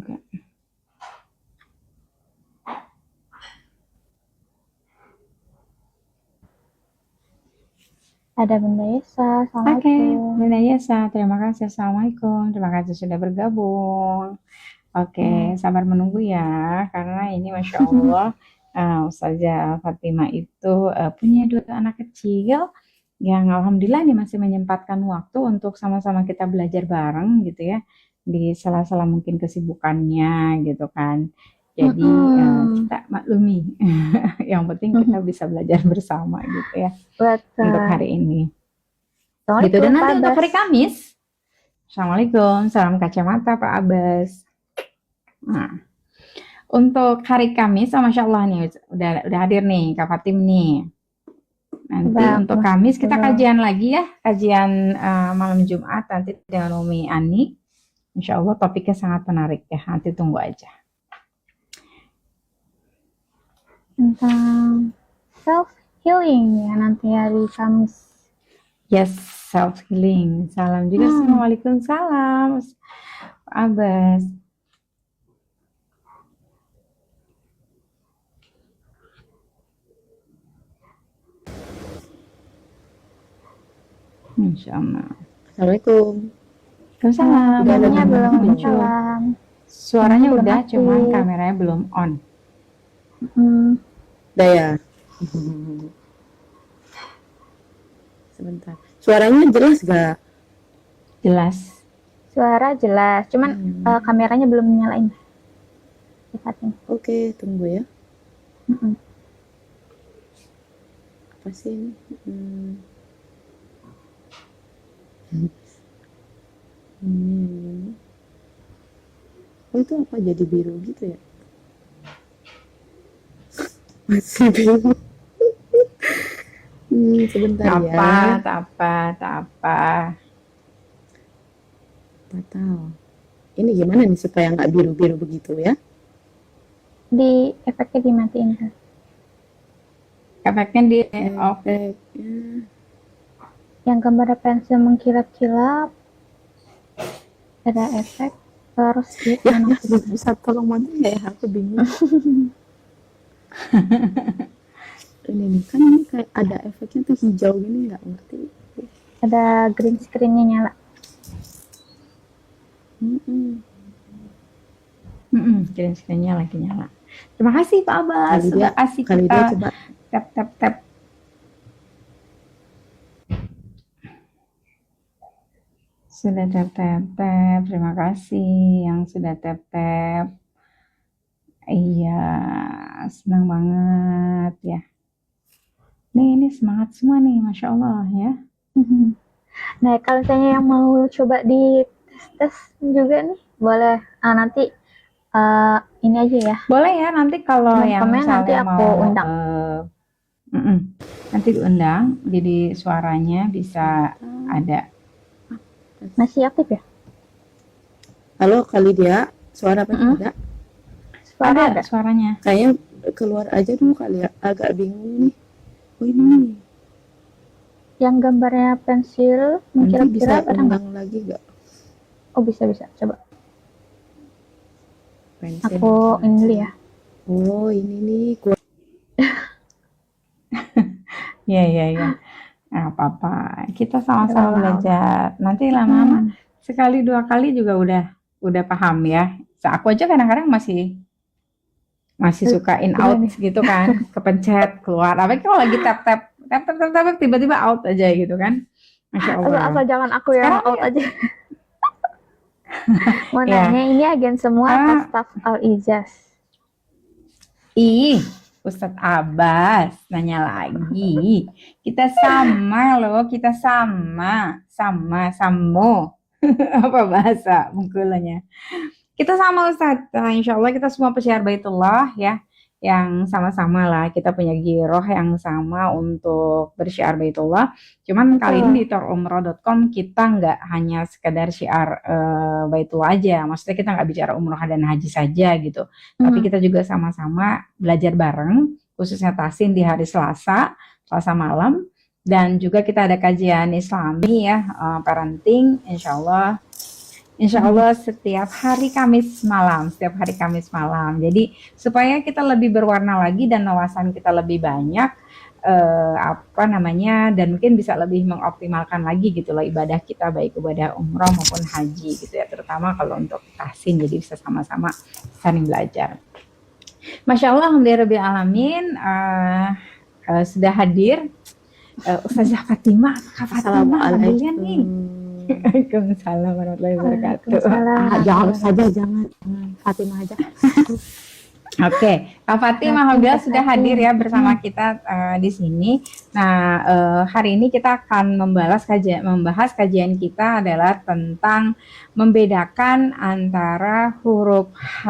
juga. Ada Bunda Yesa, Oke, Assalamualaikum. Bunda Yesa, terima kasih. Assalamualaikum. Terima kasih sudah bergabung. Oke, sabar menunggu ya, karena ini Masya Allah, Ustazah Fatimah itu punya dua anak kecil yang Alhamdulillah nih masih menyempatkan waktu untuk sama-sama kita belajar bareng gitu ya, di sela-sela mungkin kesibukannya gitu kan. Jadi Mm-mm. kita maklumi, yang penting kita bisa belajar bersama gitu ya untuk Betul. hari ini. Gitu, dan Assalamualaikum Pak nanti untuk Abbas. hari Kamis, Assalamualaikum, salam kacamata Pak Abbas. Nah, untuk hari Kamis, oh, Masya Allah nih, udah hadir nih Kak Fatim nih. Nanti untuk Kamis kita Barakallahu. kajian lagi ya, kajian malam Jumat nanti dengan Umi Ani. Insya Allah topiknya sangat menarik ya, nanti tunggu aja. Tentang self healing ya nanti hari Kamis. Yes, self healing. Salam juga, Waalaikumsalam Pak Abbas. Insya Allah. Assalamualaikum. Waalaikumsalam. Suaranya belum muncul. salam. Suaranya Belum udah, aktif. cuman kameranya belum on. Udah ya. Sebentar. Suaranya jelas gak? Jelas. Suara jelas, cuman kameranya belum nyalain. Oke, tunggu ya. Apa sih ini? Oh, itu apa jadi biru gitu ya? Masih bingung. Sebentar ya. Tak apa. Tak tahu. Ini gimana nih supaya nggak biru-biru begitu ya? Di efeknya dimatiin kan? Efeknya di off. Yang gambar pensil mengkilap-kilap. Ada efek. Terus ya bisa tolong mati nggak ya? Aku bingung. Ini nih kan ini kayak ada efeknya tuh hijau gini, nggak ngerti. Ada green screen-nya nyala. Green screen-nya lagi nyala. Terima kasih Pak Abbas sudah kasih kita coba tap. Sudah tap. Terima kasih yang sudah tap. Iya, senang banget ya. Ini semangat semua nih, Masya Allah ya. Nah, kalau misalnya yang mau coba di tes juga nih, boleh. Nanti ini aja ya. Boleh ya, nanti kalau yang nanti aku mau undang. Nanti diundang, jadi suaranya bisa ada. Masih aktif ya? Halo kali dia, suara apa ada? Suara ada suaranya. Kayaknya keluar aja dulu kali ya, agak bingung nih. Oh ini. Yang gambarnya pensil mengkilap-kilap ada nggak? Lagi nggak? Oh bisa, coba. Pensil, aku ini dulu ya. Oh ini nih. Iya. Nah, apa-apa. Kita sama-sama belajar. Nanti lama-lama sekali dua kali juga udah paham ya. Aku aja kadang-kadang masih suka in out gitu kan, kepencet keluar. Apa kalau lagi tap tiba-tiba out aja gitu kan. Masya Allah. Asal jangan aku yang out aja. Mau nanya, ini agen semua atau staff Al-Ijaz? Ustadz Abbas nanya lagi. Kita sama loh, samo. Apa bahasa mengkulanya? Kita sama Ustadz, insya Allah kita semua peziarah Baitullah ya, yang sama-sama lah kita punya giroh yang sama untuk bersyiar Baitullah. Cuman kali ini di torumroh.com kita nggak hanya sekedar syiar Baitullah aja, maksudnya kita nggak bicara umroh dan haji saja gitu, tapi kita juga sama-sama belajar bareng, khususnya tasin di hari Selasa malam, dan juga kita ada kajian Islami ya, parenting, insya Allah Insya Allah setiap hari Kamis malam. Jadi supaya kita lebih berwarna lagi dan wawasan kita lebih banyak, apa namanya, dan mungkin bisa lebih mengoptimalkan lagi gitu loh ibadah kita, baik ibadah umroh maupun haji gitu ya, terutama kalau untuk tahsin, jadi bisa sama-sama saling belajar. Masya Allah, alhamdulillahirrahmanirrahim, sudah hadir Ustazah Fatimah. Kak Fatimah, alhamdulillah nih. Assalamualaikum. Waalaikumsalam warahmatullahi wabarakatuh. Waalaikumsalam. Jangan saja, jangan Fatimah aja. Oke, Kak Fatimah alhamdulillah sudah hadir ya bersama kita di sini. Nah, hari ini kita akan membahas kajian kita adalah tentang membedakan antara huruf H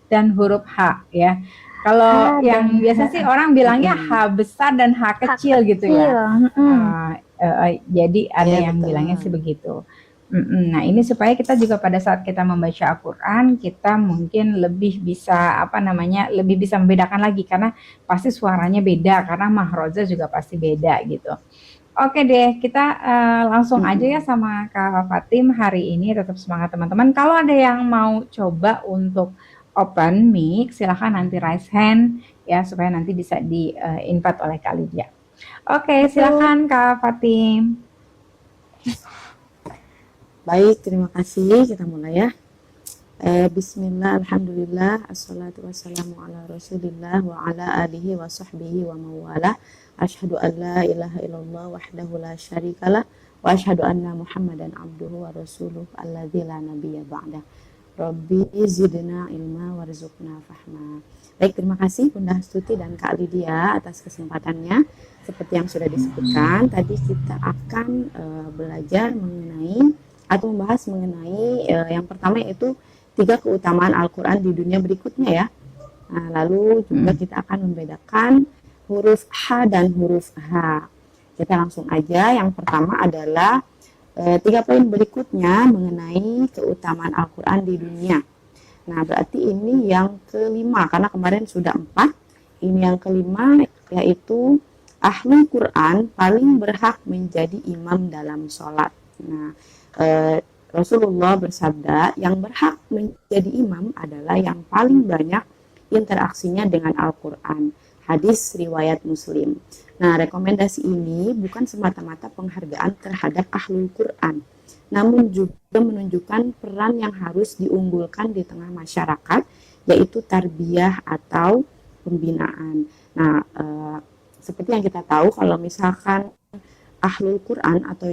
dan huruf H ya. Kalau H yang dan biasa sih orang bilangnya H besar dan H kecil gitu ya. Jadi ada Iya, yang betul. bilangnya sih begitu. Nah, ini supaya kita juga pada saat kita membaca Al-Quran, kita mungkin lebih bisa, apa namanya, lebih bisa membedakan lagi, karena pasti suaranya beda, karena mahroza juga pasti beda gitu. Oke deh, kita langsung aja ya sama Kak Fatim hari ini, tetap semangat teman-teman. Kalau ada yang mau coba untuk open mic, silahkan nanti raise hand ya, supaya nanti bisa di-invite oleh Kak Lydia. Oke, silakan Kak Fatim. Baik, terima kasih. Kita mulai ya. Bismillah, alhamdulillah, assalatu wassalamu ala rasulillah wa ala alihi wa sahbihi wa mawala. Ashhadu an la ilaha illallah wahdahu la syarikalah wa ashhadu anna muhammadan abduhu wa rasuluh alladzi la nabiyya ba'dah. Rabbi zidna ilma warzuqna fahma. Baik, terima kasih Bunda Astuti dan Kak Lydia atas kesempatannya. Seperti yang sudah disebutkan, tadi kita akan belajar mengenai atau membahas mengenai yang pertama yaitu 3 keutamaan Al-Quran di dunia berikutnya ya. Nah, lalu juga kita akan membedakan huruf H dan huruf H. Kita langsung aja, yang pertama adalah 3 poin berikutnya mengenai keutamaan Al-Quran di dunia. Nah, berarti ini yang kelima, karena kemarin sudah 4. Ini yang kelima, yaitu Ahlul Quran paling berhak menjadi imam dalam sholat. Nah, Rasulullah bersabda, yang berhak menjadi imam adalah yang paling banyak interaksinya dengan Al-Quran. Hadis riwayat Muslim. Nah, rekomendasi ini bukan semata-mata penghargaan terhadap Ahlul Quran, namun juga menunjukkan peran yang harus diunggulkan di tengah masyarakat, yaitu tarbiyah atau pembinaan. Nah, seperti yang kita tahu, kalau misalkan Ahlul Quran atau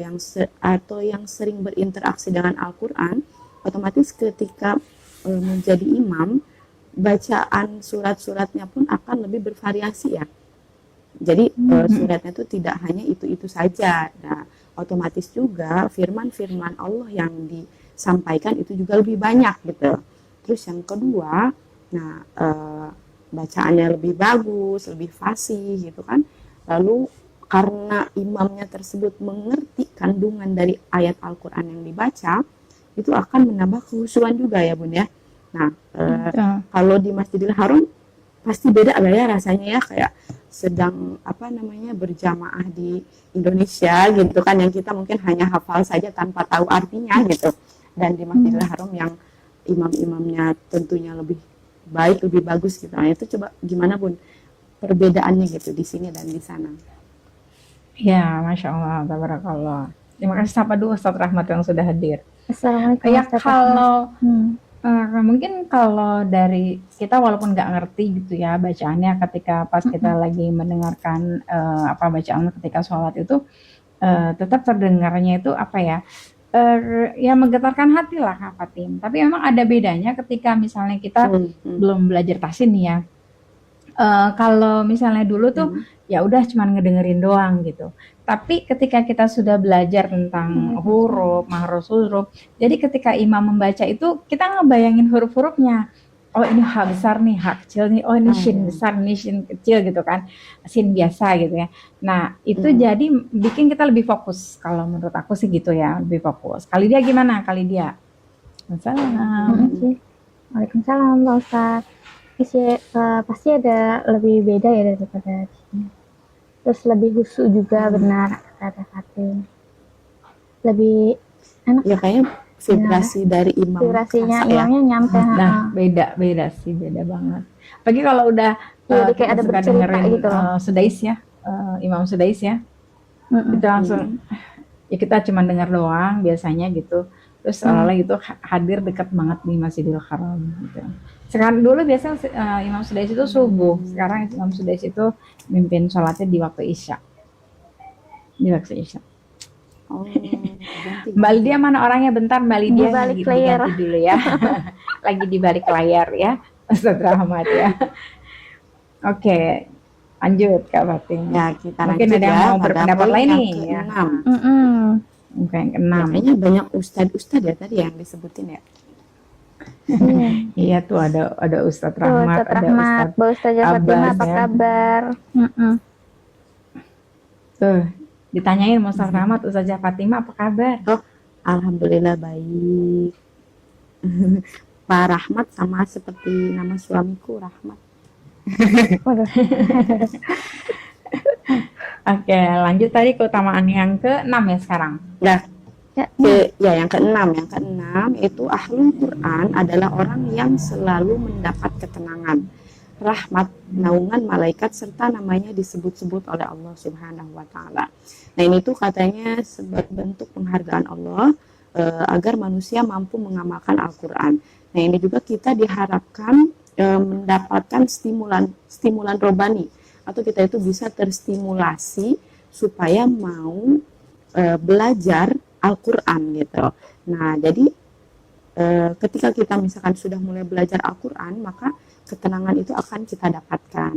yang sering berinteraksi dengan Al-Quran, otomatis ketika menjadi imam, bacaan surat-suratnya pun akan lebih bervariasi ya. Jadi suratnya itu tidak hanya itu-itu saja. Nah, otomatis juga firman-firman Allah yang disampaikan itu juga lebih banyak gitu. Terus yang kedua, nah bacaannya lebih bagus, lebih fasih gitu kan. Lalu karena imamnya tersebut mengerti kandungan dari ayat Al-Quran yang dibaca, itu akan menambah kekhusyuan juga ya Bun ya. Nah, kalau di Masjidil Haram pasti beda lah ya rasanya ya, kayak sedang berjamaah di Indonesia gitu kan, yang kita mungkin hanya hafal saja tanpa tahu artinya gitu. Dan di Masjidil Haram yang imam-imamnya tentunya lebih baik, lebih bagus gitu. Nah, itu coba gimana Bun perbedaannya gitu di sini dan di sana? Ya, Masya Allah, tabarakallah. Terima kasih sapa dulu Ustaz Rahmat yang sudah hadir. Assalamualaikum. Ya, kalau mungkin kalau dari kita walaupun nggak ngerti gitu ya bacaannya ketika pas kita lagi mendengarkan bacaan ketika sholat itu tetap terdengarnya itu ya menggetarkan hati lah Kak Fatim. Tapi memang ada bedanya ketika misalnya kita belum belajar tahsin nih ya. Kalau misalnya dulu tuh ya udah cuman ngedengerin doang gitu. Tapi ketika kita sudah belajar tentang huruf, mahruz huruf, jadi ketika imam membaca itu kita ngebayangin huruf-hurufnya. Oh ini H besar nih, H kecil nih, oh ini shin besar, ini shin kecil gitu kan, shin biasa gitu ya. Nah itu jadi bikin kita lebih fokus. Kalau menurut aku sih gitu ya, lebih fokus. Kali dia gimana? Kali dia? Assalamualaikum. Waalaikumsalam Pak Ustaz. Pasti ada lebih beda ya daripada di sini. Terus lebih khusyuk juga, benar kata Fatim. Lebih enak ya kayaknya vibrasi dari imam vibrasinya kerasa ya. imamnya nyampe. Nah, beda sih, beda banget. Apalagi kalau udah Jadi kayak kita ada suka bercerita dengerin gitu loh. Sudais ya, Imam Sudais ya, Mm-mm. itu langsung ya kita cuma dengar doang biasanya gitu. Terus seolah-olah itu hadir dekat banget di Masjidil Haram gitu. Sekarang dulu biasanya Imam Sudais itu subuh, sekarang Imam Sudais itu mimpin sholatnya di waktu Isya. Di waktu Isya. Oh, ganti. Mbak Lydia mana orangnya? Bentar Mbak Lydia Di balik lagi layar. diganti dulu ya. Lagi di balik layar ya, Ustaz Rahmat ya. Oke, lanjut Kak Fatin. Ya, kita Mungkin lanjut ada yang ya mau pada berpendapat poin lain yang nih ya. ke-6. Mm-mm. Oke, yang keenam. Kayaknya banyak ustadz ya tadi yang disebutin ya. Iya. Iya tuh ada Ustaz Tuh, Rahmat, Ustaz ada Rahmat, Ustaz Mbak Ustazah Fatimah, Abbas apa ya. kabar? Mm-mm. Tuh, ditanyain sama Ustaz Rahmat, Ustazah Fatimah apa kabar? Alhamdulillah baik. Pak Rahmat sama seperti nama suamiku Rahmat. Waduh. Oke, lanjut tadi keutamaan yang ke-6 ya sekarang. Nah, Ya, yang keenam yaitu ahlul Quran adalah orang yang selalu mendapat ketenangan, rahmat, naungan malaikat serta namanya disebut-sebut oleh Allah Subhanahu wa taala. Nah, ini tuh katanya sebagai bentuk penghargaan Allah agar manusia mampu mengamalkan Al-Qur'an. Nah, ini juga kita diharapkan mendapatkan stimulan robani, atau kita itu bisa terstimulasi supaya mau belajar Al-Quran gitu. Nah, jadi ketika kita misalkan sudah mulai belajar Al-Quran, maka ketenangan itu akan kita dapatkan.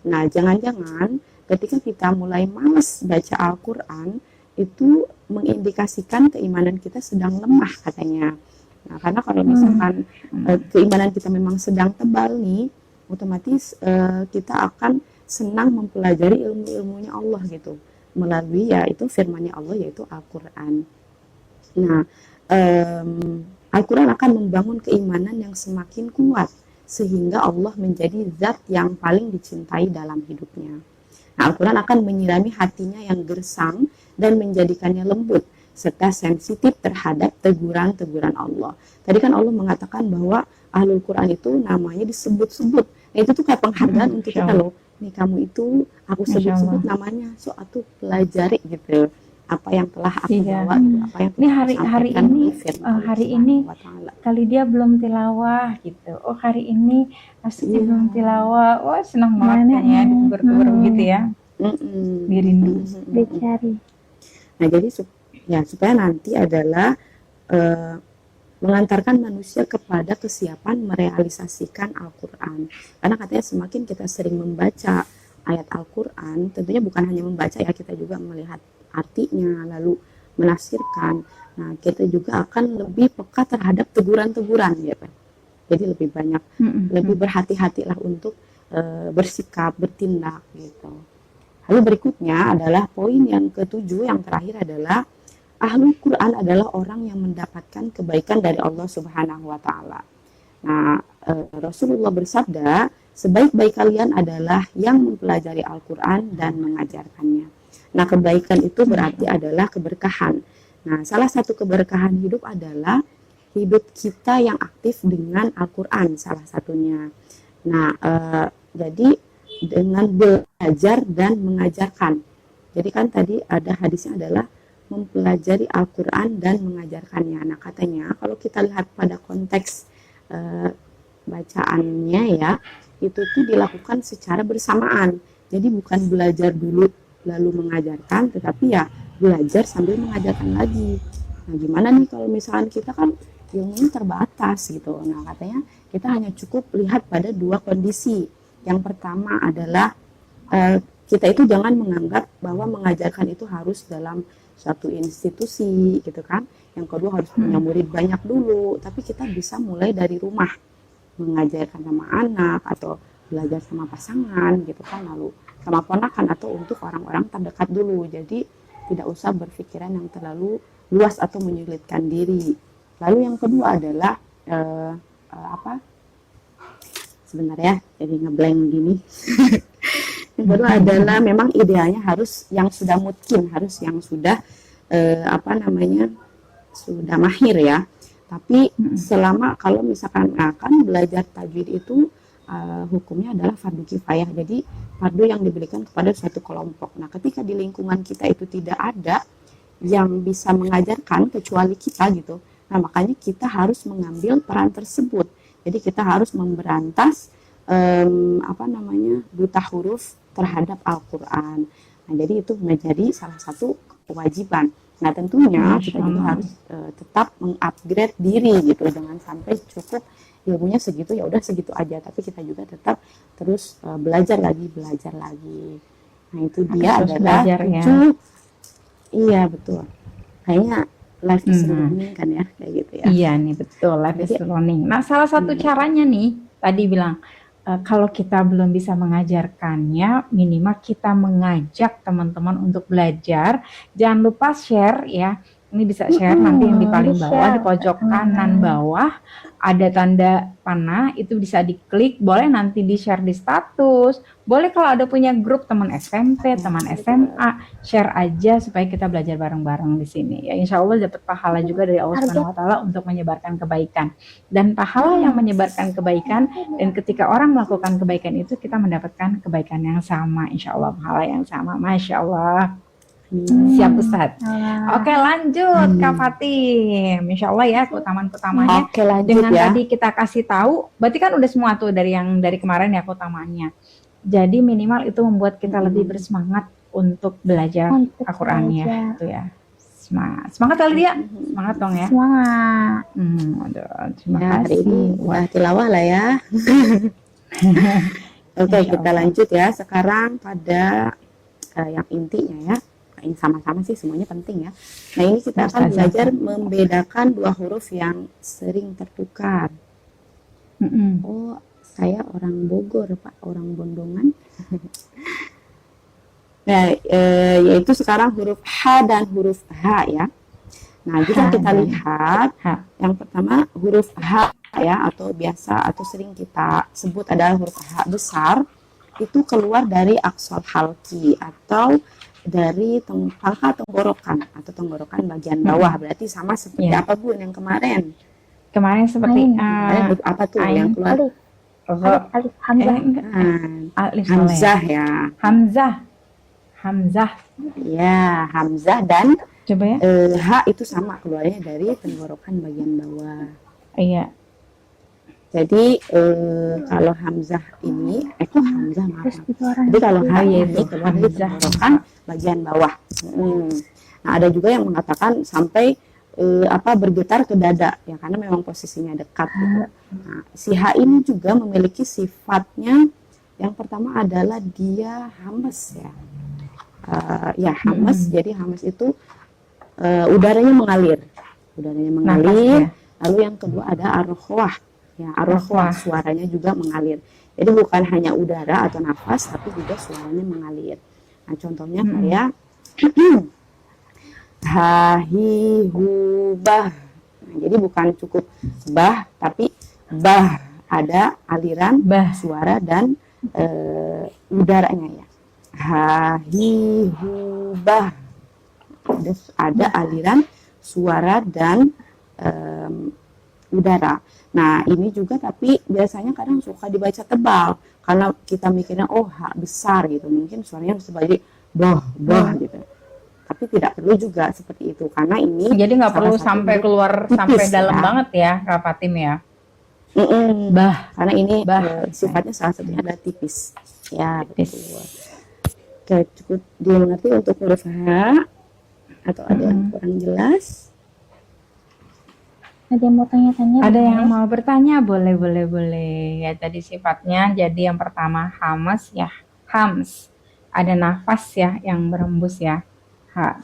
Nah, jangan-jangan ketika kita mulai malas baca Al-Quran, itu mengindikasikan keimanan kita sedang lemah katanya. Nah, karena kalau misalkan keimanan kita memang sedang tebal nih, otomatis kita akan senang mempelajari ilmu-ilmunya Allah gitu, melalui yaitu firman-Nya Allah yaitu Al-Quran. Nah, Al-Quran akan membangun keimanan yang semakin kuat sehingga Allah menjadi zat yang paling dicintai dalam hidupnya. Nah, Al-Quran akan menyirami hatinya yang gersang dan menjadikannya lembut serta sensitif terhadap teguran-teguran Allah. Tadi kan Allah mengatakan bahwa Ahlul Quran itu namanya disebut-sebut. Nah, itu tuh kayak penghargaan untuk kita loh. Nih kamu itu aku sebut-sebut namanya, so aku pelajari gitu apa yang telah aku bawa, apa yang ini hari ini kali dia belum tilawah gitu. Oh, hari ini asli belum tilawah. Wah, senang banget ya ditegur-tegur gitu ya. Dirindu, dicari. Nah, jadi supaya nanti adalah mengantarkan manusia kepada kesiapan merealisasikan Al-Quran. Karena katanya semakin kita sering membaca ayat Al-Quran, tentunya bukan hanya membaca ya, kita juga melihat artinya, lalu menafsirkan. Nah, kita juga akan lebih peka terhadap teguran-teguran gitu. Jadi lebih banyak, lebih berhati-hatilah untuk bersikap, bertindak gitu. Lalu berikutnya adalah poin yang ke-7, yang terakhir adalah Ahlul Quran adalah orang yang mendapatkan kebaikan dari Allah Subhanahu wa taala. Nah, Rasulullah bersabda, sebaik-baik kalian adalah yang mempelajari Al-Quran dan mengajarkannya. Nah, kebaikan itu berarti adalah keberkahan. Nah, salah satu keberkahan hidup adalah hidup kita yang aktif dengan Al-Quran, salah satunya. Nah, jadi dengan belajar dan mengajarkan. Jadi kan tadi ada hadisnya adalah mempelajari Al-Quran dan mengajarkannya. Nah, katanya kalau kita lihat pada konteks bacaannya ya, itu tuh dilakukan secara bersamaan. Jadi bukan belajar dulu lalu mengajarkan, tetapi ya belajar sambil mengajarkan lagi. Nah, gimana nih kalau misalkan kita kan ilmunya terbatas gitu. Nah, katanya kita hanya cukup lihat pada dua kondisi. Yang pertama adalah kita itu jangan menganggap bahwa mengajarkan itu harus dalam suatu institusi gitu kan. Yang kedua harus punya murid banyak dulu, tapi kita bisa mulai dari rumah, mengajarkan sama anak atau belajar sama pasangan gitu kan, lalu sama ponakan atau untuk orang-orang terdekat dulu. Jadi tidak usah berpikiran yang terlalu luas atau menyulitkan diri. Lalu yang kedua adalah sebentar ya, jadi ngeblank gini. Yang kedua adalah memang idealnya harus yang sudah mungkin, harus yang sudah sudah mahir ya. Tapi Mm-mm. selama kalau misalkan akan belajar tajwid itu hukumnya adalah fardu kifayah. Jadi fardu yang diberikan kepada suatu kelompok. Nah, ketika di lingkungan kita itu tidak ada yang bisa mengajarkan kecuali kita gitu. Nah, makanya kita harus mengambil peran tersebut. Jadi kita harus memberantas buta huruf terhadap Al-Qur'an. Nah, jadi itu menjadi salah satu kewajiban. Nah, tentunya Masya kita juga Allah. harus tetap mengupgrade diri gitu, jangan sampai cukup ilmunya segitu ya udah segitu aja, tapi kita juga tetap terus belajar lagi. Nah, itu Harus dia terus adalah belajar ya. 7. Iya, betul. Kayaknya life is Mhm. learning kan ya, kayak gitu ya. Iya nih betul, life is Jadi learning. Nah, salah satu caranya nih, tadi bilang kalau kita belum bisa mengajarkannya, minimal kita mengajak teman-teman untuk belajar. Jangan lupa share ya. Ini bisa share nanti yang di paling bawah, di Di-share pojok ke kanan teman-teman. bawah ada tanda panah, itu bisa diklik. Boleh nanti di-share di status. Boleh kalau ada punya grup teman SMP, teman SMA, share aja supaya kita belajar bareng-bareng di sini. Ya, insya Allah dapat pahala juga dari Allah Subhanahu wa Ta'ala untuk menyebarkan kebaikan. Dan pahala yang menyebarkan kebaikan, dan ketika orang melakukan kebaikan itu kita mendapatkan kebaikan yang sama, insya Allah pahala yang sama. Masya Allah. Siap Ustadz. Oke lanjut Kak Fatim. Insya Allah ya keutamaan-keutamanya. Oke, lanjut Dengan ya. tadi kita kasih tahu, berarti kan udah semua tuh dari kemarin ya keutamaannya. Jadi minimal itu membuat kita lebih bersemangat untuk belajar Untuk Al-Quran ya. belajar. Itu ya. Semangat kali dia. Semangat dong ya. Semangat. Aduh, terima Ya, hari ini kasih. udah tilawah lah ya. Oke, Insya kita Allah. lanjut ya. Sekarang pada yang intinya ya. Ini sama-sama sih semuanya penting ya. Nah, ini kita akan Ustazah. belajar membedakan dua huruf yang sering tertukar. Mm-mm. Oh, saya orang Bogor, Pak, orang Bondongan. Nah, yaitu sekarang huruf H dan huruf H ya. Nah, jika H kita dan lihat H. yang pertama huruf H ya, atau biasa atau sering kita sebut adalah huruf H besar, itu keluar dari aksal halki atau dari pangkal tenggorokan atau tenggorokan bagian bawah. Berarti sama seperti Iya. apa Bun yang kemarin? Kemarin seperti Ain. Kemarin huruf apa tuh Ain. yang keluar? Alif, alif, Hamzah. enggak. Alif salah ya. Hamzah ya. Hamzah. Ya, Hamzah dan Coba ya. H itu sama keluarnya dari tenggorokan bagian bawah. Iya. Jadi kalau Hamzah ini, Hamzah maaf. Terus itu orang Jadi kalau H iya ini itu, keluar dari Hamzah. tenggorokan bagian bawah. Nah, ada juga yang mengatakan sampai bergetar ke dada ya, karena memang posisinya dekat gitu. Nah, si H ini juga memiliki sifatnya yang pertama adalah dia hamas ya. Hamas. Jadi hamas itu udaranya mengalir. Nafas ya. Lalu yang kedua ada ar-rokhwah. Ya, ar-rokhwah suaranya juga mengalir. Jadi bukan hanya udara atau nafas, tapi juga suaranya mengalir. Nah, contohnya kayak hahi hu bah. Nah, jadi bukan cukup bah, tapi bah, ada aliran suara dan udaranya ya. Hahi hu bah. Ada aliran suara dan udara. Nah, ini juga tapi biasanya kadang suka dibaca tebal karena kita mikirnya H besar gitu. Mungkin suaranya bisa jadi bah gitu. Tapi tidak perlu juga seperti itu karena ini jadi nggak perlu sampai keluar sampai dalam banget ya Kak Fatim ya. Bah, karena ini sifatnya salah satunya adalah tipis. Ya, betul. Oke, cukup dimengerti untuk huruf H atau ada yang kurang jelas? Ada yang mau tanya-tanya? Ada yang mau bertanya? Boleh. Ya, tadi sifatnya jadi yang pertama hamas ya, hams. Ada nafas ya yang berembus ya.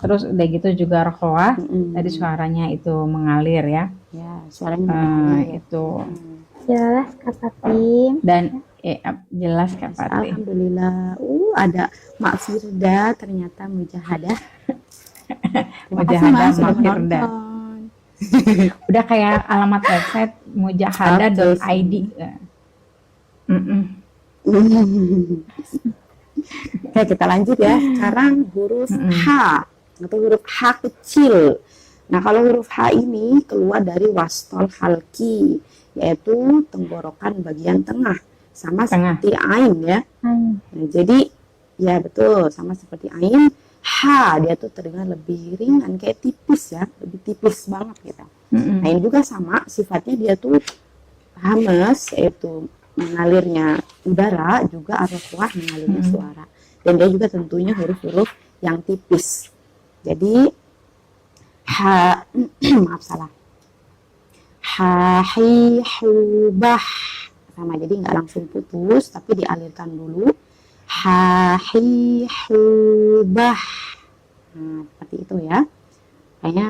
Terus udah gitu juga rokhwah. Tadi suaranya itu mengalir ya. Ya, suaranya mengalir. Itu. Jelas Kak Fatim. Dan jelas Kak Fatim. Alhamdulillah. Ada Mak Firda ternyata mujahadah. Mujahadah Mak Firda. Udah kayak alamat website mujahadah.id. Oke, kita lanjut ya. Sekarang huruf H atau huruf H kecil. Nah, kalau huruf H ini keluar dari wastol halki, yaitu tenggorokan bagian tengah, sama Tengah. seperti ain ya. Ain. Nah, jadi ya betul, sama seperti ain. H dia tuh terdengar lebih ringan, kayak tipis ya, lebih tipis banget gitu. Mm-mm. Nah, ini juga sama, sifatnya dia tuh hamas, yaitu mengalirnya udara, juga ar-raf'ah mengalirnya suara. Dan dia juga tentunya huruf-huruf yang tipis. Jadi maaf salah. Hi, hu, bah. Sama, jadi nggak langsung putus, tapi dialirkan dulu. Hi, hu, bah. Nah, seperti itu ya. Kayaknya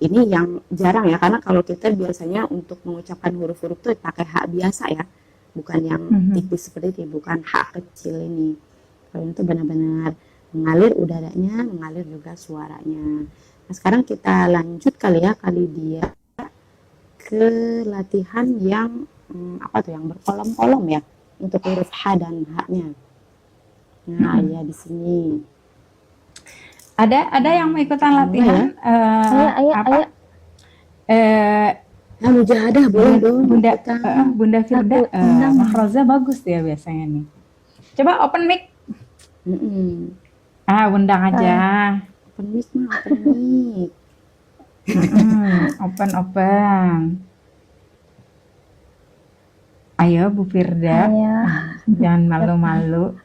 ini yang jarang ya, karena kalau kita biasanya untuk mengucapkan huruf-huruf itu pakai H biasa ya, bukan yang tipis seperti ini, bukan H kecil ini. Kalau itu benar-benar mengalir udaranya, mengalir juga suaranya. Nah, sekarang kita lanjut kali ya, kali dia ke latihan yang apa tuh, yang berkolom-kolom ya, untuk huruf H dan H-nya. Nah, ya di sini. Ada yang mau ikutan latihan Ayo. Nah, mujahadah boleh dong. Bunda Firda, makroza bagus dia biasanya nih. Coba open mic. Undang aja. Open mic mah, open mic. Open. Ayo Bu Firda. Ayo. Jangan malu-malu.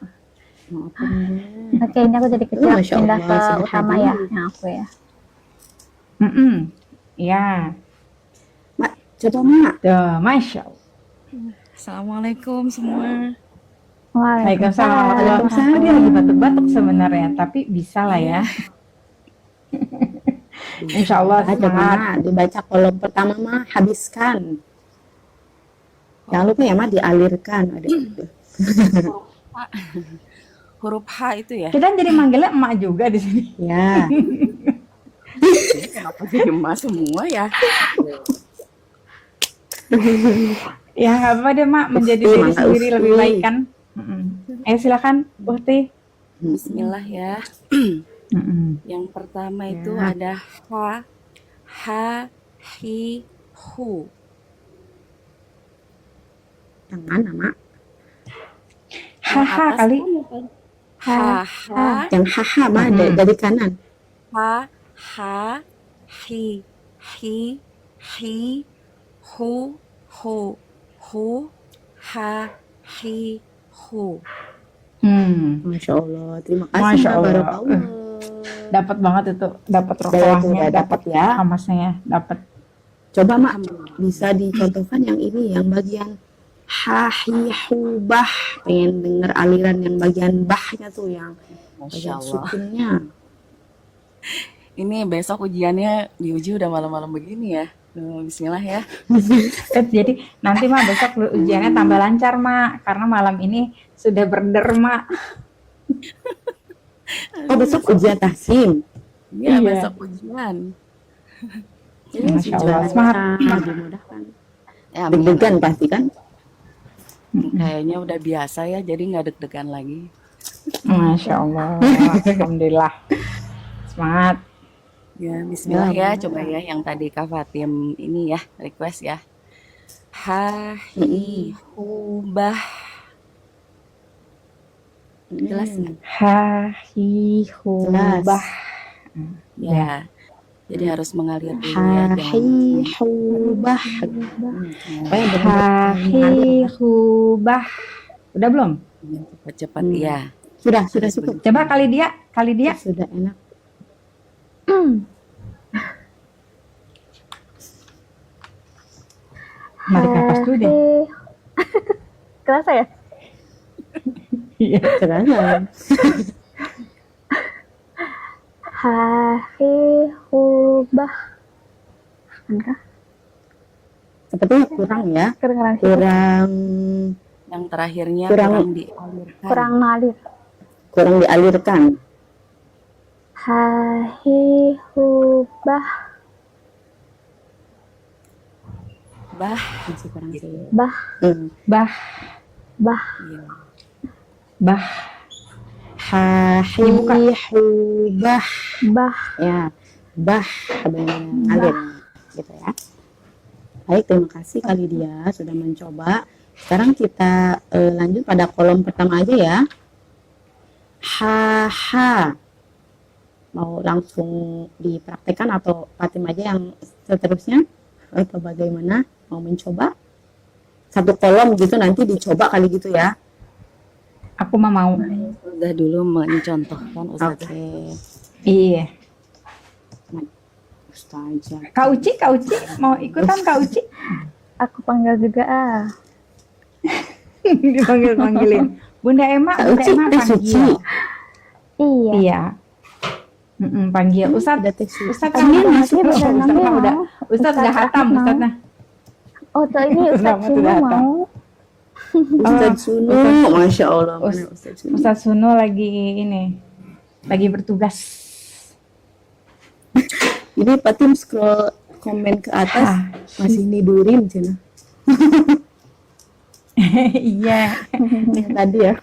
Oke, ini aku jadi kecil, pindah ke utama ya, yang aku ya. Ya. Mak, coba Mak. Tuh, Masya Allah. Assalamualaikum semua. Waalaikumsalam. Dia lagi batuk-batuk sebenarnya, tapi bisa lah ya. Insya Allah semangat. Dibaca kolom pertama mah, habiskan. Jangan lupa ya mah, dialirkan. Huruf H itu ya? Kita jadi manggilnya emak juga di sini. Ya. Kenapa jadi emak semua ya? Ya nggak apa-apa deh Mak, menjadi diri sendiri lebih baik kan. Ayo silakan Uhti. Bismillah ya. Yang pertama itu ada H, hi, hu. Yang mana Mak? Haha kali. Ha. Yang haha Mak, dari kanan. Ha, hi, hu, ha, hi, hu. Masya Allah, terima kasih. Masya Allah. Barakallah. Dapat banget itu, dapat rokoahnya, dapat ya. hamasnya, dapat. Coba Mak, bisa dicontohkan yang ini, yang bagian ha, hi, hu, bah. Pengen denger aliran yang bagian bahnya tuh, yang bagian sukunnya. Ini besok ujiannya diuji udah malam-malam begini ya. Bismillah ya. Jadi nanti Mak besok ujiannya tambah lancar Mak, karena malam ini sudah berderma. Oh, besok ujian tahsin. Iya, besok ujian. Masya Allah, semangat. Dimudahkan. Ya, deg-degan pasti kan? Kayaknya udah biasa ya, jadi nggak deg-degan lagi. Masya Allah, alhamdulillah. Semangat. Ya, bismillah ya, coba ya yang tadi Kak Fatim ini ya, request ya. Ha, hi, hu, bah. Jelas nggak? Ha, hi, hu, bah. Ya, jadi harus mengalir dulu ya. Ha, hi, hu, bah. Ha, hi, hu, bah. Udah belum? Cepat-cepat ya. Sudah cukup. Coba kali dia. Sudah enak. Narik nafas dulu deh. Kerasa ya? Iya. Kerasa. Ha, hi, hu, bah. Enggak. Sepertinya kurang ya. Kurang. Yang terakhirnya kurang dialirkan. Kurang dialirkan. Ha, hi, hu, bah. Bah. Masih kurang sih. Bah. Bah. Iya. Ha, hi, hu, bah. Bah. Ya. bah, benar ngalir gitu ya. Baik, terima kasih Kak Lydia sudah mencoba. Sekarang kita lanjut pada kolom pertama aja ya. Ha ha. Mau langsung dipraktekkan atau Fatim aja yang seterusnya atau bagaimana? Mau mencoba? Satu kolom gitu nanti dicoba kali gitu ya. Aku mah mau. Udah dulu mencontohkan Ustazah. Oke. Iya. Ustazah. Kak Uci mau ikutan Kak Uci? Aku panggil juga ah. Dipanggil-panggilin. Bunda Emma panggil. Iya. Iya. Panggil Ustaz. Ustaz Panggil kamu masih udah Ustaz udah hatam Ustaznya. Oh, tuh ini Ustaz Sunu mau. Ustaz Sunu, Masya Allah. Ustaz Sunu lagi bertugas. Jadi Fatim scroll komen ke atas masih nidurin cina. Iya. Tadi ya.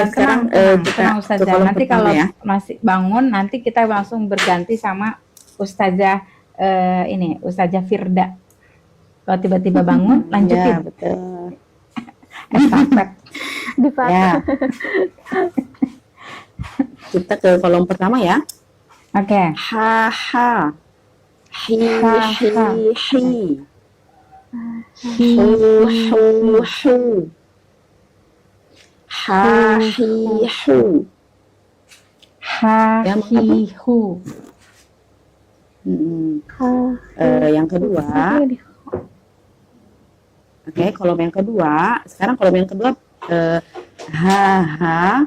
Sekarang tenang Ustazah. Nanti kalau masih bangun, nanti kita langsung berganti sama Ustazah Ustazah Firda. Kalau tiba-tiba bangun, lanjutin. Ya, betul. Estafet. Ya. Kita ke kolom pertama ya. Oke. Ha ha. Hi hi hi. Hu hu hu. Ha hi hu. Ha hi hu. Yang kedua. Oke, kolom yang kedua. Sekarang kolom yang kedua ha ha.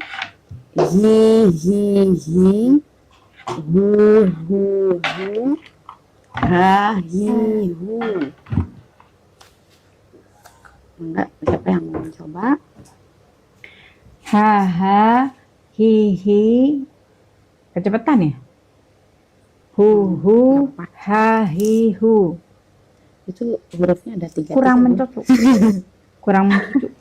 Hi hi hi. Hu hu hu. Ha hi hu. Enggak, siapa yang mau mencoba? Ha ha hi hi. Kecepatan ya? Hu hu ha hi hu. Itu hurufnya ada 3. Kurang mencucuk. Kurang mencucuk.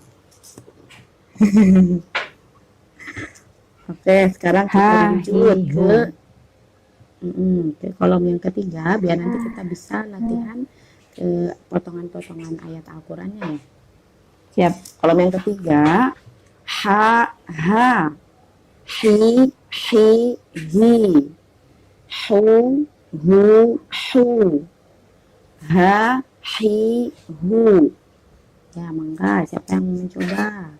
Oke, sekarang kita lanjut ke kolom yang ketiga, biar nanti kita bisa latihan ke potongan-potongan ayat Al-Qur'annya ya. Siap. Kolom yang ketiga, ha ha, hi hi hi, hu hu hu, ha hi hu. Ya, mangga siapa yang mencoba?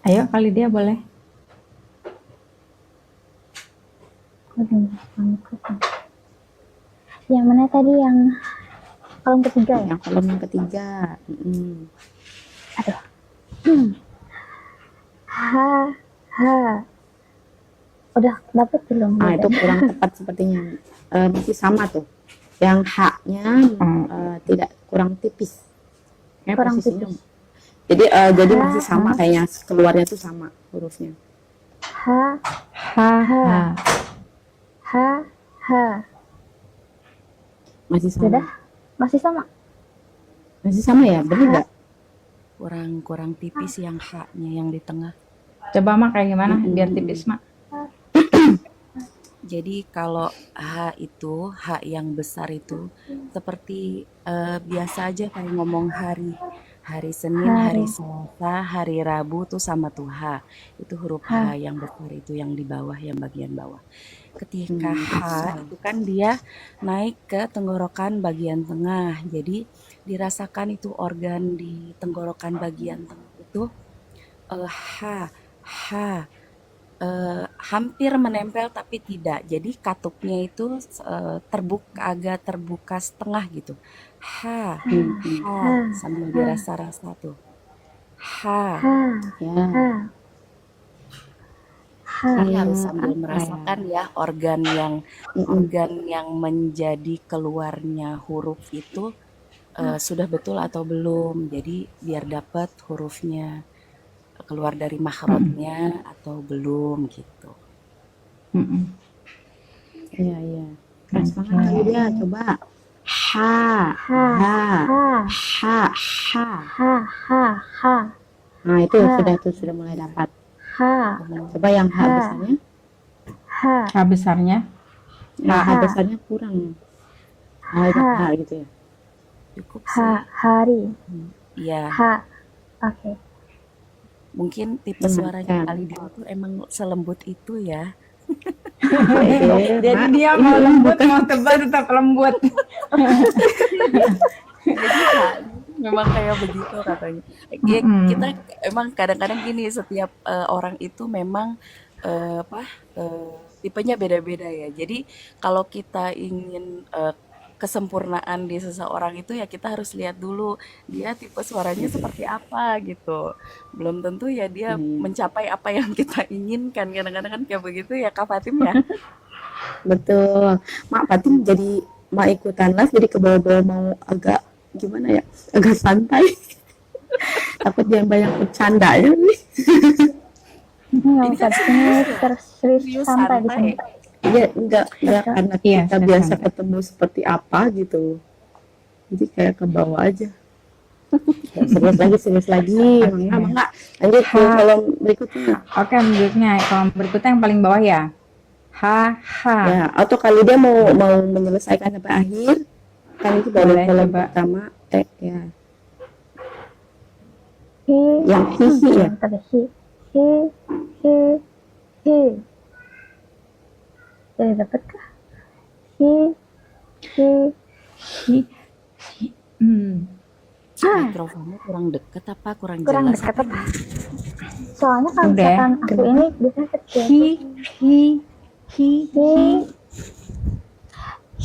Ayo kali dia boleh. Yang mana tadi yang kolom ketiga ya? Yang kolom yang ketiga. Aduh. Ha ha. Udah dapet belum? Itu kurang tepat sepertinya. Masih sama tuh. Yang haknya tidak kurang tipis. Kurang tipis. Jadi masih sama kayaknya, keluarnya tuh sama hurufnya. Ha ha ha. Ha ha. Masih sama. Sudah? Masih sama. Masih sama ya, benar nggak? Kurang tipis yang haknya yang di tengah. Coba Mak kayak gimana biar tipis Mak? Jadi kalau H itu, H yang besar itu seperti biasa aja kayak ngomong hari. Hari Senin, hari Selasa, hari Rabu tuh sama tuh H. Itu huruf H yang besar itu yang di bawah, yang bagian bawah. Ketika H itu kan dia naik ke tenggorokan bagian tengah. Jadi dirasakan itu organ di tenggorokan bagian tengah itu H, H. Hampir menempel tapi tidak. Jadi katuknya itu agak terbuka setengah gitu. Ha, sambil dirasa-rasa tuh. Ha, Ya. Ini harus sambil merasakan ya organ yang menjadi keluarnya huruf itu sudah betul atau belum. Jadi biar dapat hurufnya keluar dari makhrajnya atau belum gitu. Iya. Keras banget kali dia, coba. Ha, ha, ha, ha. Nah itu sudah mulai dapat. Ha. Coba yang ha besarnya. Ha. H besarnya. Nah, Ha. H besarnya kurang. H gitu ya. Cukup Ha. sih. Hari. Iya, Ha. Oke. mungkin tipe suaranya Dengarkan. kali dia tuh emang selembut itu ya. Jadi Mak, dia mau lembut, mau tebal tetap lembut. Jadi memang kayak begitu katanya. Ya, kita Mm-mm. emang kadang-kadang gini, setiap orang itu memang apa tipenya beda-beda ya. Jadi kalau kita ingin kesempurnaan di seseorang itu ya kita harus lihat dulu dia tipe suaranya seperti apa gitu. Belum tentu ya dia Iya. mencapai apa yang kita inginkan. Kadang-kadang kan kayak begitu ya Kak Fatim ya. Betul. Mak Fatim jadi mak ikutan les jadi ke bawah-bawah mau agak gimana ya? Agak santai. Takut jangan banyak bercandanya nih. Nggak Ini usah kan di sini serius serius santai di sini. santai. Iya, enggak karena Iya, kita sudah biasa santai. ketemu seperti apa gitu. Jadi kayak ke bawah aja. Ya, serius lagi. Mangga. Lanjut ke Ha. kolom berikutnya. Oke, berikutnya kolom berikutnya yang paling bawah ya. H, H. Ya, atau kali dia mau menyelesaikan sampai akhir, kan itu baru Boleh, kolom coba. pertama. Ya. Hi. Yang hihi ya. Bentar deh. Hi. Hi. Jadi dapat kah? Hi. Hi. Hmm. Mikrofonnya kurang deket apa kurang Kurang jelas dekat apa apa? Soalnya kalau Udah. misalkan aku ini biasanya kecil. Hi, hi, hi,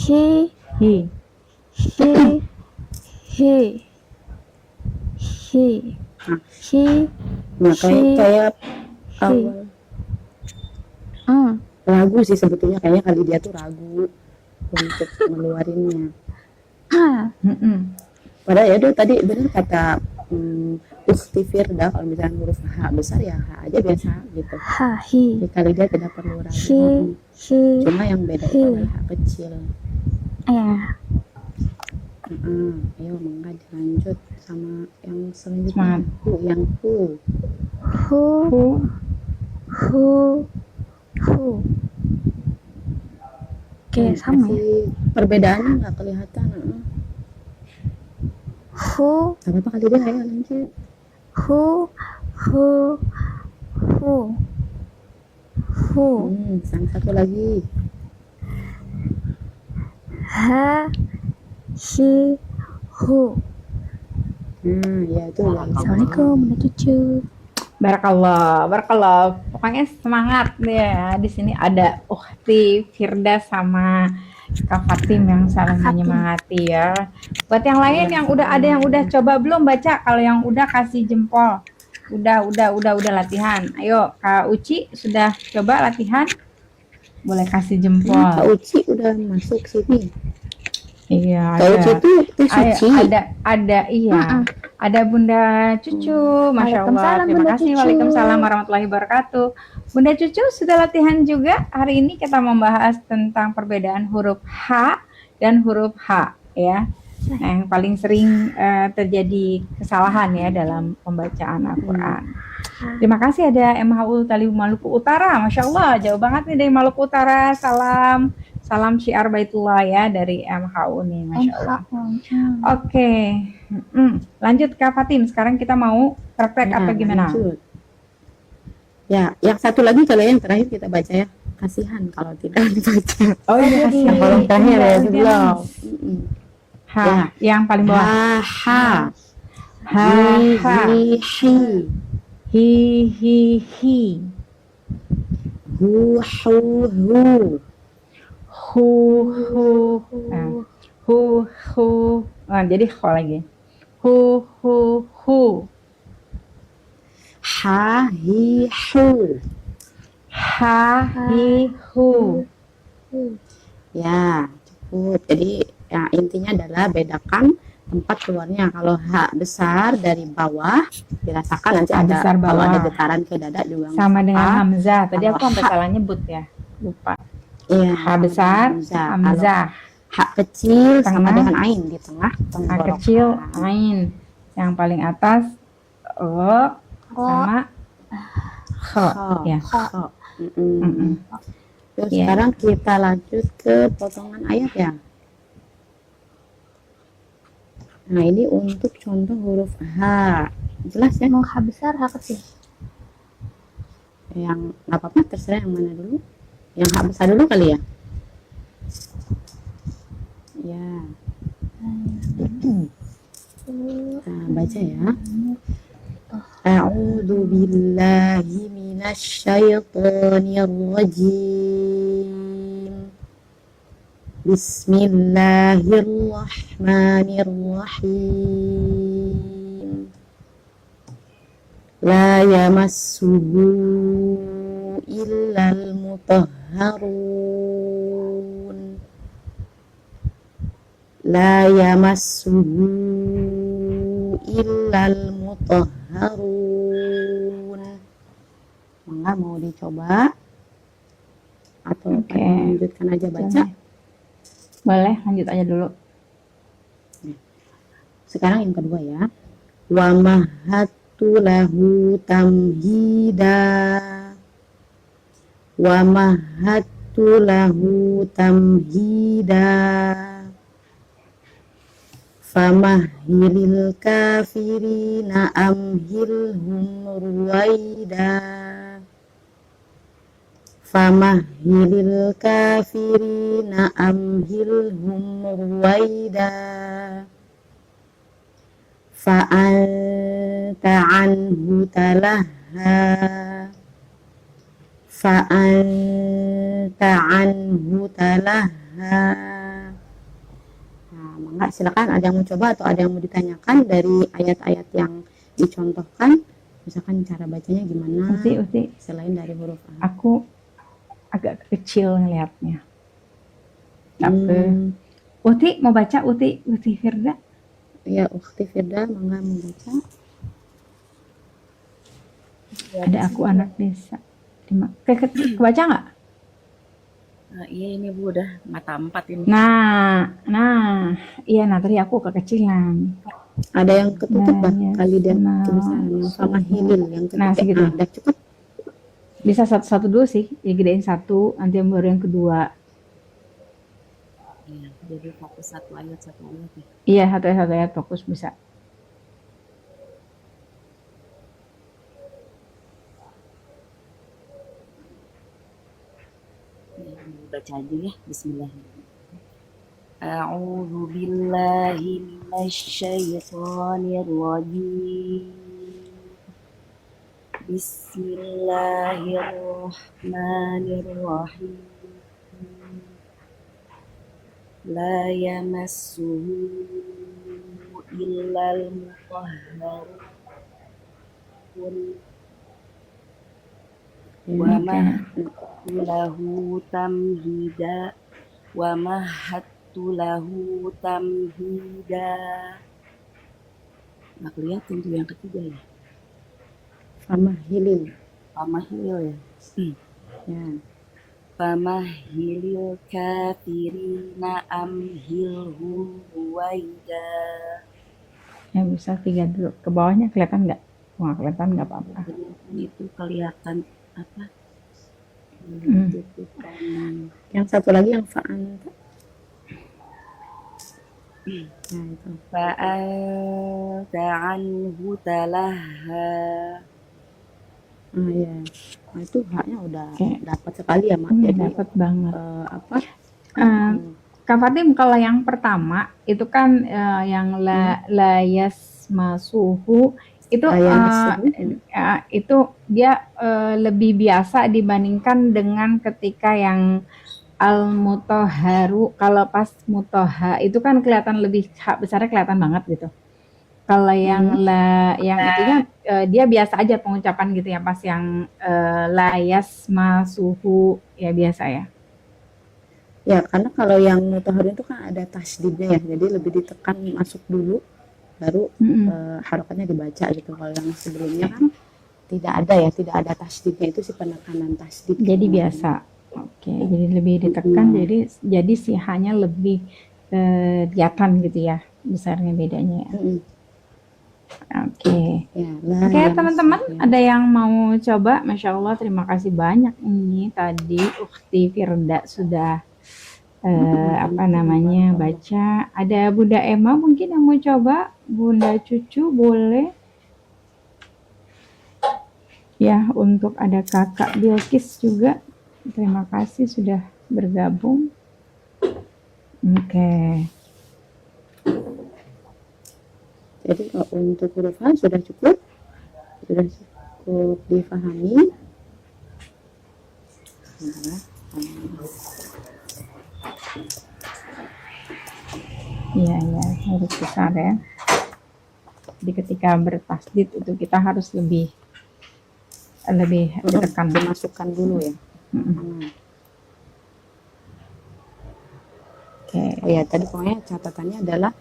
Hi. hi. Hi. Hi. Hi. Nah, kayak awal ragu sih sebetulnya, kayaknya kali dia tuh ragu untuk mengeluarinnya. Mm-mm. Padahal ya udah tadi benar kata Ukti Firda, kalau misalnya huruf H besar ya H aja biasa gitu. Hi. Jadi kali dia tidak perlu ragu. Hi. Cuma yang beda itu adalah H kecil. Ya. Ayo mangga dilanjut sama yang selanjutnya. Semangat. Yang hu. Hu. Oke, sama ya. Kasih perbedaannya nggak kelihatan. Hu. Gak apa-apa kali dia, ayo lanjut. Hu. Yang satu lagi. Ha. Hi. Hu. Ya itu ya. Assalamualaikum, Bunda Cucu. Barakallah, barakallah. Pokoknya semangat ya. Di sini ada Ukti Firda sama Kak Fatim yang saling menyemangati ya. Buat yang lain yang udah ada yang udah coba belum baca? Kalau yang udah kasih jempol. Udah latihan. Ayo, Kak Uci sudah coba latihan? Boleh kasih Kak jempol. Uci udah masuk sini. Iya, Kak Uci ada. itu suci. Ada iya. Ada Bunda Cucu, Masya Allah. Waalaikumsalam, Terima Bunda kasih. Cucu. Waalaikumsalam warahmatullahi wabarakatuh. Bunda Cucu sudah latihan juga. Hari ini kita membahas tentang perbedaan huruf H dan huruf H ya. Nah, yang paling sering terjadi kesalahan ya dalam pembacaan Al-Quran. Terima kasih ada MHU Tali Maluku Utara. Masya Allah, jauh banget nih dari Maluku Utara. Salam syiar Baitullah ya dari MHU nih, Masya Allah. Oke, lanjut Kak Fatim. Sekarang kita mau praktek apa gimana? Lanjut. Ya, yang satu lagi kalau yang terakhir kita baca ya. Kasihan kalau tidak dibaca. Oh iya, Jadi, Yang kolom terakhir ya, Iya, belum. H, yang paling bawah. Ha. H, H, Hi. hi. Hu. Hu. Nah, jadi kho lagi. Hu. Ha. Hi. Hu. Ha, hi, hu. Ya, cukup. Jadi ya, intinya adalah bedakan tempat keluarnya. Kalau H besar dari bawah dirasakan nanti H ada besar kalau bawah. ada getaran ke dada juga Sama dengan apa. Hamzah. Tadi aku Kalau sampai H. salah nyebut ya. Lupa. Iya, H besar, Hamzah. Hamzah. Kalau H kecil sama Tengah. dengan ain di tengah H tenggorokan. kecil, ain. Yang paling atas, sama kho. Ya. Kho. Mm-mm. Terus Ya. sekarang kita lanjut ke potongan ayat ya. Nah, ini untuk contoh huruf H. Jelas ya? Mau H besar, H kecil. Yang nggak apa-apa, terserah yang mana dulu. Yang H besar dulu kali ya. Ya. Nah, baca ya. A'udzu billahi minasyaitonir rajim. Bismillahirrahmanirrahim. La yamassuhu illal mutahharun. La yamassuhu illal mutahharun. Mangga mau dicoba atau Oke. lanjutkan aja baca? Boleh, lanjut aja dulu. Sekarang yang kedua ya. Wa mahattu lahu tamhida. Wa mahattu lahu tamhida. Famahhilil kafirina amhilhum ruwaida. Famahhilil kafirina amhilhum ruwaida. Fa'anta anhu talaha. Fa'anta anhu talaha. Nah, mangga silakan ada yang mau coba atau ada yang mau ditanyakan dari ayat-ayat yang dicontohkan. Misalkan cara bacanya gimana Uti, selain dari huruf A. aku agak kecil ngelihatnya. Tapi Uti mau baca, Uti Firda? Ya, Ukhti Firda, mangga mau baca. Ada aku anak desa. Kebaca nggak? Iya ini Bu udah mata 4 ini. Nah, iya tadi aku kekecilan. Ada yang ketutup Nah, bah ya, kali dan nah, tulisan yang sama hilil yang ketutup. Nah, segitu. Udah cukup. Bisa satu-satu dulu sih, digedein satu, nanti yang baru yang kedua. Iya, jadi fokus satu ayat ya. Iya, satu ayat fokus bisa. Baca aja ya. Bismillahirrahmanirrahim. A'udzu billahi minasyaitonir rajim. Bismillahirrahmanirrahim. La yamassuhu illal mutahharun. Wa mahattu lahu tamhida. Wa mahattu lahu tamhida. Nggak kelihatan tuh yang ketiga ya. Famahhilil. Famahhilil ya. Ya. Famahhilil kafirina amhilhum ruwaida. Ya bisa 3 dulu. Ke bawahnya kelihatan nggak? Nggak kelihatan nggak apa-apa. Itu kelihatan apa? Yang satu lagi yang fa'anta. Nah, itu. Fa'anta anhu talaha. Ya. Nah, itu haknya udah dapat sekali ya, Mak. Jadi dapat banget. Kak Fatim, kalau yang pertama itu kan yang la yasmasuhu itu itu dia lebih biasa dibandingkan dengan ketika yang al-mutahharu. Kalau pas mutahha itu kan kelihatan lebih hak besarnya kelihatan banget gitu. Kalau yang yang itu kan dia biasa aja pengucapan gitu ya, pas yang la yasmasuhu ya biasa ya. Ya, karena kalau yang mutahharun itu kan ada tasdidnya ya, jadi lebih ditekan masuk dulu, baru harokatnya dibaca gitu. Kalau yang sebelumnya kan tidak ada tasdidnya, itu si penekanan tasdid. Jadi biasa. Oke, jadi lebih ditekan, jadi sih hanya lebih kelihatan gitu ya, besarnya bedanya ya. Oke. Ya, la Oke, yang teman-teman, ya. ada yang mau coba? Masya Allah, terima kasih banyak ini tadi Ukti Firda sudah apa namanya baca. Ada Bunda Emma mungkin yang mau coba, Bunda Cucu boleh. Ya, untuk ada Kakak Bilkis juga. Terima kasih sudah bergabung. Oke. Jadi kalau untuk huruf H sudah cukup difahami. Nah, Iya, ya, huruf besar ya. Jadi ketika bertasdid itu kita harus lebih ditekan. dimasukkan dulu ya. Oke. Oh ya, tadi pokoknya catatannya adalah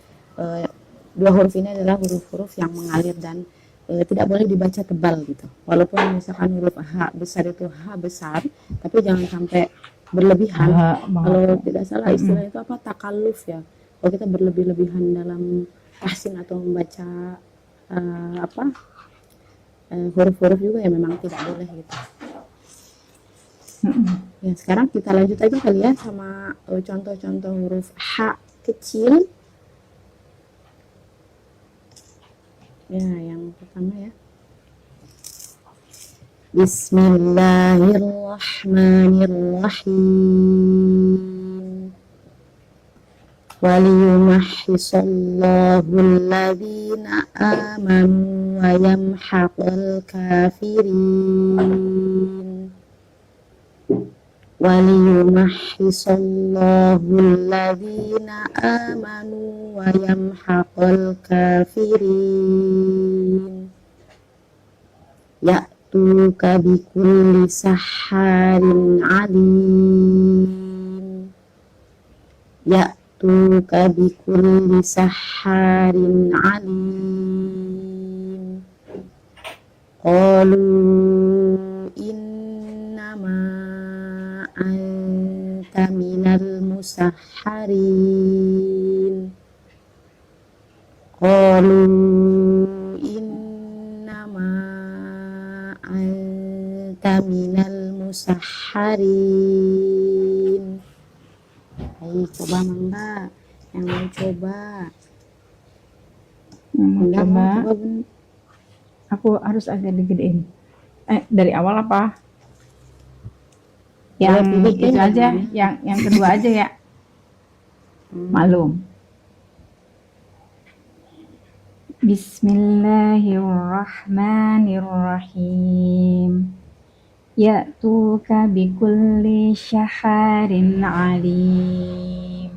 dua huruf ini adalah huruf-huruf yang mengalir dan tidak boleh dibaca tebal gitu. Walaupun misalkan huruf H besar itu H besar, tapi jangan sampai berlebihan. Kalau tidak salah istilah itu apa, takalluf ya. Kalau kita berlebih-lebihan dalam tahsin atau membaca huruf-huruf juga ya memang tidak boleh gitu. Ya, sekarang kita lanjut aja kali ya sama contoh-contoh huruf H kecil. Ya, yang pertama ya. Bismillahirrahmanirrahim. Waliyumahhisallahu alladhina amanu wa yamhaqal kafirin. Waliyumahhisallahu alladhina amanu wa yamhaqal kafirin. Ya'tuka bikulli saharin alim. Ya'tuka bikulli saharin alim. Qalu innama anta minal musahharin. Qalu innama anta minal musahharin. Ayo coba Mangga, yang mau coba. Coba. Bun. Aku harus agak digedein. Dari awal apa? Yang itu aja, yang kedua aja ya. Maklum. Bismillahirrahmanirrahim. Ya'tuka bikulli syaharin alim.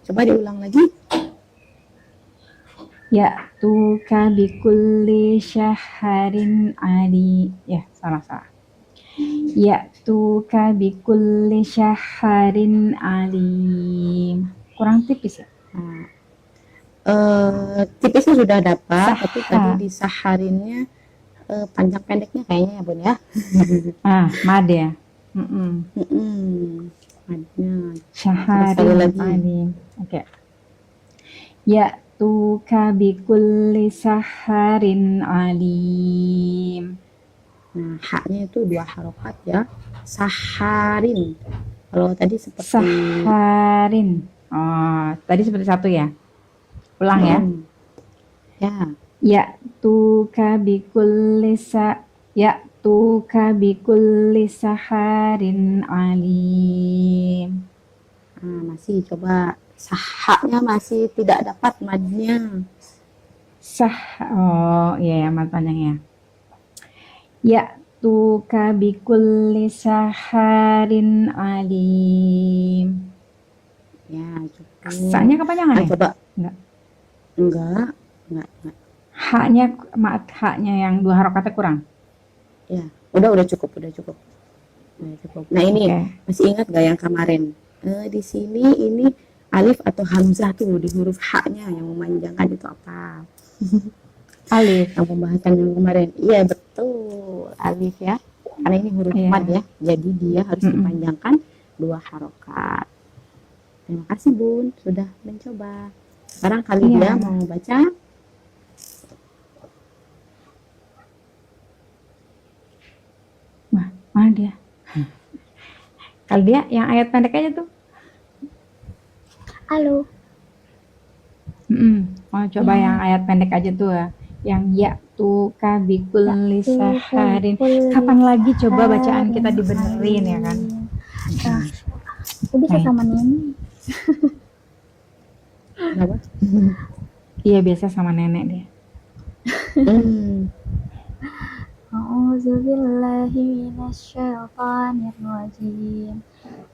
Coba diulang lagi. Ya'tuka bikulli syaharin alim. Ya, salah. Ya'tuka bikulli syaharin alim. Kurang tipis ya? Tipisnya sudah dapat, tapi tadi di saharinnya panjang pendeknya kayaknya ya Bun ya. Mad ya. Madnya. Syaharin alim. Oke. Ya'tuka bikulli saharin alim. Nah, haknya itu 2 harokat ya. Saharin. Kalau tadi seperti saharin. Oh, tadi seperti satu ya. Ulang ya. Ya. Ya'tuka bikulli saharin alim. Masih coba sahaknya masih tidak dapat madnya. Oh iya ya, mad panjangnya. Ya'tuka bikulli saharin alim. Ya, cukup. Sanya kepanjangan ya? Coba. Enggak. Haknya yang 2 harokatnya kurang. Ya, udah cukup. Nah, ini masih ingat gak yang kemarin? Di sini ini alif atau hamzah tuh di huruf haknya yang memanjangkan itu apa? Alif. Yang pembahasan yang kemarin. Iya, betul. Alif ya. Karena ini huruf mad ya. Jadi dia harus dipanjangkan 2 harokat. Terima kasih Bun sudah mencoba. Sekarang kali dia Iya. mau baca. Wah, mana dia? Kalau dia yang ayat pendek aja tuh. Halo. Mau coba yang ayat pendek aja tuh ya. Yang ya tuh kabikul lisaharin. Kapan lagi coba bacaan kita dibenerin ya kan? Nah, aku bisa sama Nini. Kenapa? Iya, biasa sama nenek dia. A'udzubillahi minasyaitonirrajim.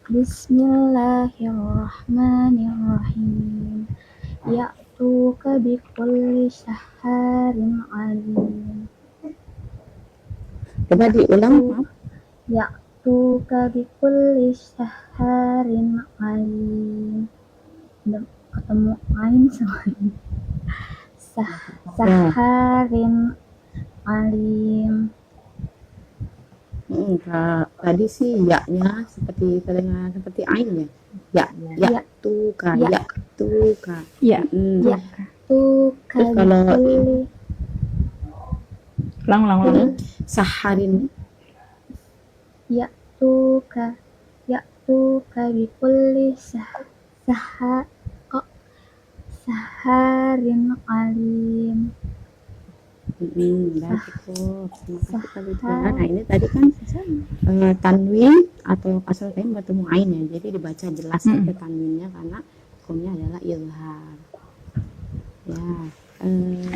Bismillahirrahmanirrahim. Ya'tuka bikulli syaharin alim. Coba diulang, maaf. Ya'tuka bikulli syaharin alim. Udah ketemu ain sama ini. Saharin alim. Tadi sih ya-nya seperti terdengar seperti ain ya. Ya tuh ka, Ya. ya tuh ka. Iya. Ya'tuka Terus kalau bikulli Ulang. saharin Ya'tuka bikulli saharin alim. Baik itu. Terima kasih Kak Widya. Nah ini tadi kan tanwin atau kasroh taim bertemu ain ya. Jadi dibaca jelas ke tanwinnya karena hukumnya adalah izhar. Ya.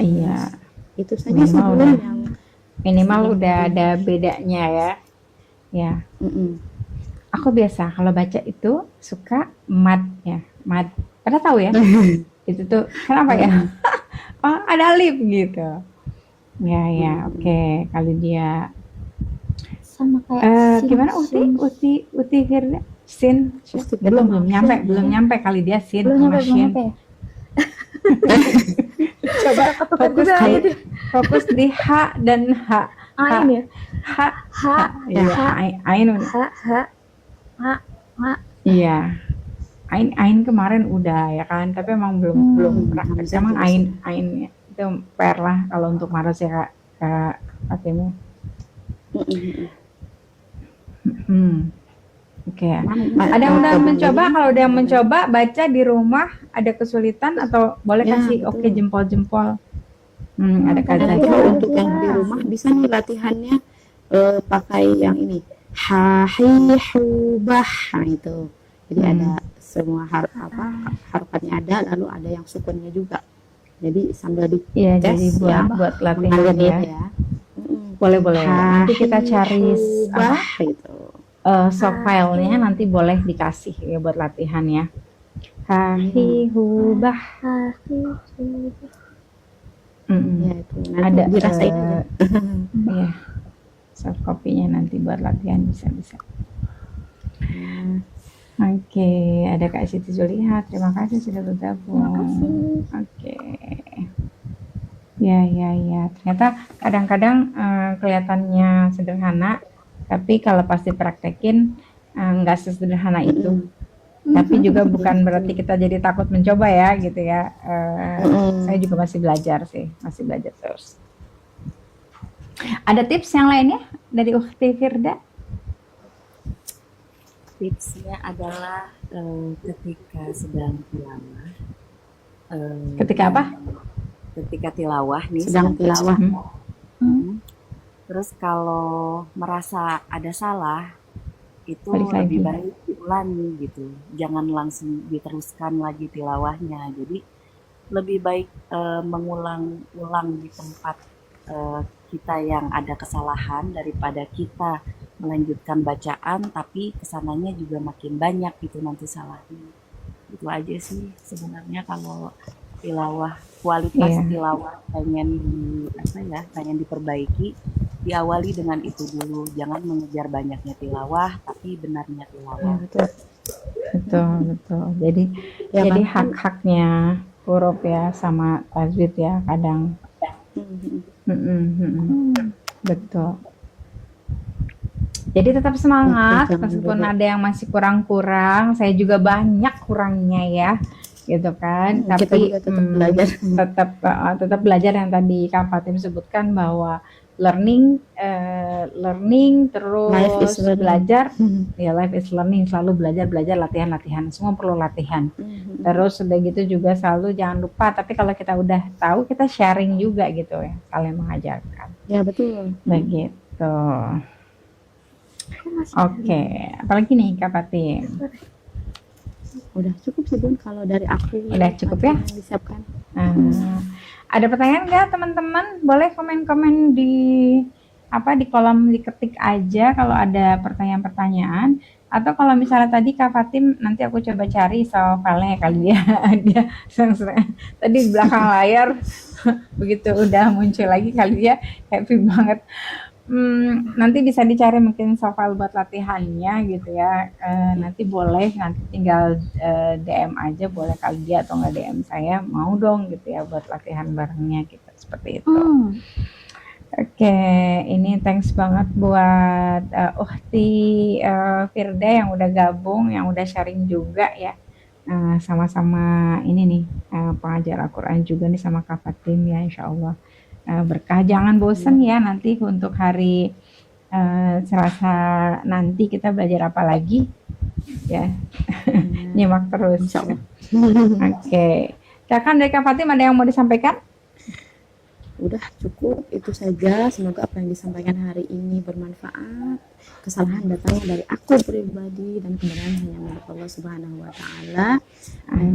Iya. Itu saja sebelum yang Minimal udah ada bedanya ya. Ya. Aku biasa kalau baca itu suka mad ya. Mad. Pada tahu ya? Itu tuh kenapa ya? Oh, ada alif gitu. Ya, oke. Kali dia Sama kayak gimana Uti Firda? Sin belum nyampe kali dia sin sama shin. Coba fokus di h dan h. Ain ya? Ain. Iya. Ain kemarin udah ya kan, tapi emang belum praktek. Emang ain itu per lah kalau untuk maros ya Kak Fatimah. Oke. Ada yang udah mencoba? Kalau udah mencoba baca di rumah ada kesulitan atau boleh kasih oke jempol-jempol. Ada kata untuk yang di rumah bisa nih latihannya pakai yang ini hahihubah. Nah itu jadi ada semua harokatnya ada, lalu ada yang sukunnya juga, jadi sambil di jadi buat latihan ya. Boleh nanti kita cari itu soft filenya, nanti boleh dikasih ya buat latihan ya. Hahihubah. Ya itu nanti ada dirasain aja. Iya, soft copy-nya nanti buat latihan bisa. Oke, ada Kak Siti Zuliha, terima kasih sudah bergabung. Oke. Ya. Ternyata kadang-kadang kelihatannya sederhana, tapi kalau pasti praktekin nggak sesederhana itu. Tapi juga bukan berarti kita jadi takut mencoba ya, gitu ya. Saya juga masih belajar terus. Ada tips yang lainnya dari Ukhti Firda? Tipsnya adalah ketika sedang tilawah. Ketika apa? Ketika tilawah nih. Sedang tilawah. Terus kalau merasa ada salah, itu Balik lebih lagi. baik diulangi gitu. Jangan langsung diteruskan lagi tilawahnya. Jadi lebih baik mengulang-ulang di tempat kita yang ada kesalahan daripada kita melanjutkan bacaan tapi kesananya juga makin banyak gitu nanti salahnya. Itu aja sih sebenarnya kalau tilawah, kualitas tilawah pengen diperbaiki, diawali dengan itu dulu. Jangan mengejar banyaknya tilawah tapi benarnya tilawah. Betul. Jadi hak-haknya huruf ya sama tajwid ya kadang. Betul. Jadi tetap semangat meskipun ada yang masih kurang-kurang. Saya juga banyak kurangnya ya. gitu kan. Kita Tapi juga tetap belajar. tetap belajar yang tadi Kak Fatim sebutkan bahwa learning Life is terus learning. belajar, ya life is learning, selalu belajar, latihan, semua perlu latihan. Terus udah gitu juga selalu jangan lupa, tapi kalau kita udah tahu kita sharing juga gitu ya, saling mengajarkan. Ya betul. Begitu. Oke, apalagi nih Kak Fatim? Udah cukup sih Bun kalau dari aku. Udah cukup ya? Yang disiapkan. Ada pertanyaan nggak teman-teman? Boleh komen-komen di kolom diketik aja kalau ada pertanyaan-pertanyaan. Atau kalau misalnya tadi Kak Fatim, nanti aku coba cari filenya kali ya. Dia tadi di belakang layar begitu udah muncul lagi kali ya, happy banget. Nanti bisa dicari mungkin file buat latihannya gitu ya. Nanti boleh, nanti tinggal DM aja, boleh kali dia atau nggak DM saya, mau dong gitu ya buat latihan barengnya gitu, seperti itu. Oke, ini thanks banget buat Uhti Firda yang udah gabung, yang udah sharing juga ya. Sama-sama ini nih pengajar Al-Quran juga nih sama Kak Fatim ya, insya Allah berkah. Jangan bosen ya nanti untuk hari Selasa nanti kita belajar apa lagi ya. Nyimak terus. Insya Allah. Oke. Silakan dari Kak Fatim, ada yang mau disampaikan? Udah cukup itu saja. Semoga apa yang disampaikan hari ini bermanfaat. Kesalahan datangnya dari aku pribadi dan kebenaran hanya milik Allah Subhanahu wa taala.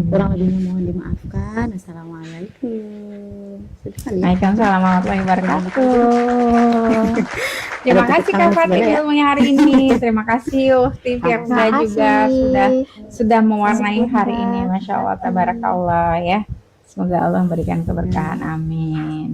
Kurang lebihnya mohon dimaafkan. Assalamualaikum. Waalaikumsalam warahmatullahi wabarakatuh. Terima kasih Kak Fatim ilmunya hari ini. Terima kasih Uhti Firda juga sudah mewarnai hari ini. Masya Allah, tabarakallah ya. Semoga Allah memberikan keberkahan. Amin.